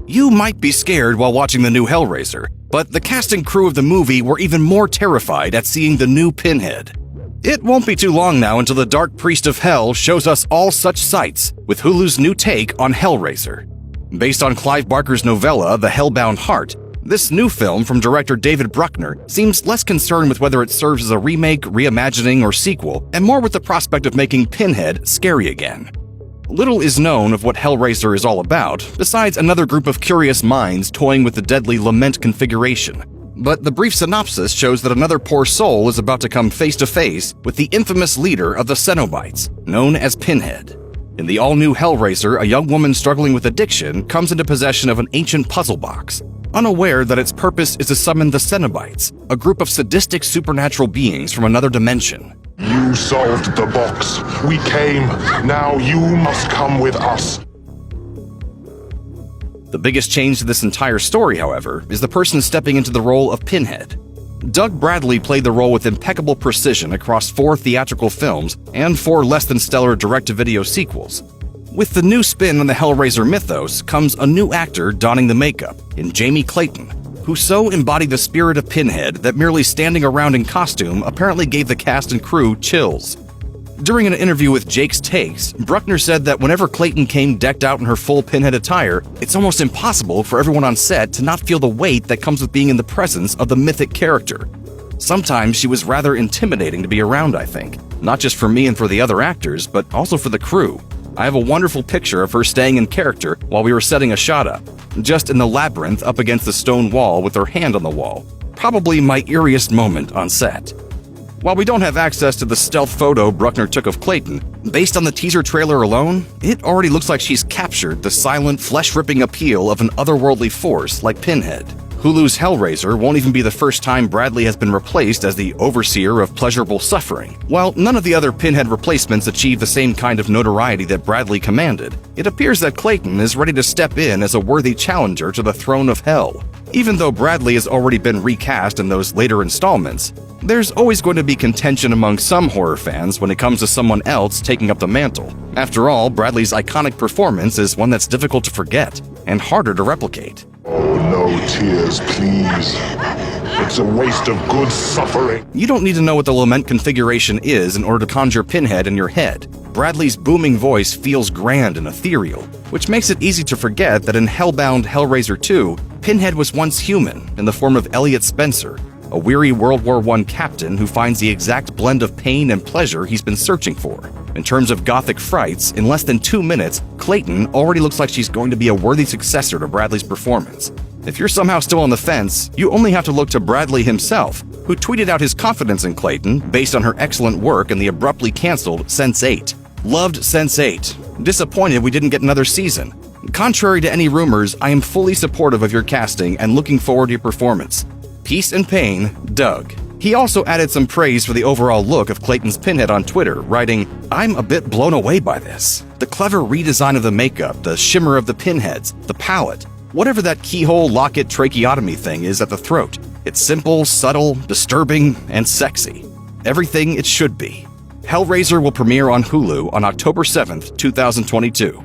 You might be scared while watching the new Hellraiser, but the cast and crew of the movie were even more terrified at seeing the new Pinhead. It won't be too long now until the Dark Priest of Hell shows us all such sights with Hulu's new take on Hellraiser. Based on Clive Barker's novella, The Hellbound Heart, this new film from director David Bruckner seems less concerned with whether it serves as a remake, reimagining, or sequel, and more with the prospect of making Pinhead scary again. Little is known of what Hellraiser is all about, besides another group of curious minds toying with the deadly lament configuration. But the brief synopsis shows that another poor soul is about to come face to face with the infamous leader of the Cenobites, known as Pinhead. In the all-new Hellraiser, a young woman struggling with addiction comes into possession of an ancient puzzle box, unaware that its purpose is to summon the Cenobites, a group of sadistic supernatural beings from another dimension. You solved the box. We came. Now you must come with us. The biggest change to this entire story, however, is the person stepping into the role of Pinhead. Doug Bradley played the role with impeccable precision across 4 theatrical films and 4 less-than-stellar direct-to-video sequels. With the new spin on the Hellraiser mythos comes a new actor donning the makeup in Jamie Clayton, who so embodied the spirit of Pinhead that merely standing around in costume apparently gave the cast and crew chills. During an interview with Jake's Takes, Bruckner said that whenever Clayton came decked out in her full Pinhead attire, it's almost impossible for everyone on set to not feel the weight that comes with being in the presence of the mythic character. Sometimes she was rather intimidating to be around, I think, not just for me and for the other actors, but also for the crew. I have a wonderful picture of her staying in character while we were setting a shot up, just in the labyrinth up against the stone wall with her hand on the wall. Probably my eeriest moment on set. While we don't have access to the stealth photo Bruckner took of Clayton, based on the teaser trailer alone, it already looks like she's captured the silent, flesh-ripping appeal of an otherworldly force like Pinhead. Hulu's Hellraiser won't even be the first time Bradley has been replaced as the overseer of pleasurable suffering. While none of the other Pinhead replacements achieve the same kind of notoriety that Bradley commanded, it appears that Clayton is ready to step in as a worthy challenger to the throne of hell. Even though Bradley has already been recast in those later installments, there's always going to be contention among some horror fans when it comes to someone else taking up the mantle. After all, Bradley's iconic performance is one that's difficult to forget and harder to replicate. Oh, no tears, please. It's a waste of good suffering. You don't need to know what the lament configuration is in order to conjure Pinhead in your head. Bradley's booming voice feels grand and ethereal, which makes it easy to forget that in Hellbound Hellraiser 2, Pinhead was once human in the form of Elliot Spencer, a weary World War I captain who finds the exact blend of pain and pleasure he's been searching for. In terms of gothic frights, in less than 2 minutes, Clayton already looks like she's going to be a worthy successor to Bradley's performance. If you're somehow still on the fence, you only have to look to Bradley himself, who tweeted out his confidence in Clayton based on her excellent work in the abruptly canceled Sense8. Loved Sense8. Disappointed we didn't get another season. Contrary to any rumors, I am fully supportive of your casting and looking forward to your performance. Peace and pain, Doug. He also added some praise for the overall look of Clayton's Pinhead on Twitter, writing, "I'm a bit blown away by this. The clever redesign of the makeup, the shimmer of the pinheads, the palette, whatever that keyhole locket tracheotomy thing is at the throat. It's simple, subtle, disturbing, and sexy. Everything it should be." Hellraiser will premiere on Hulu on October 7th, 2022.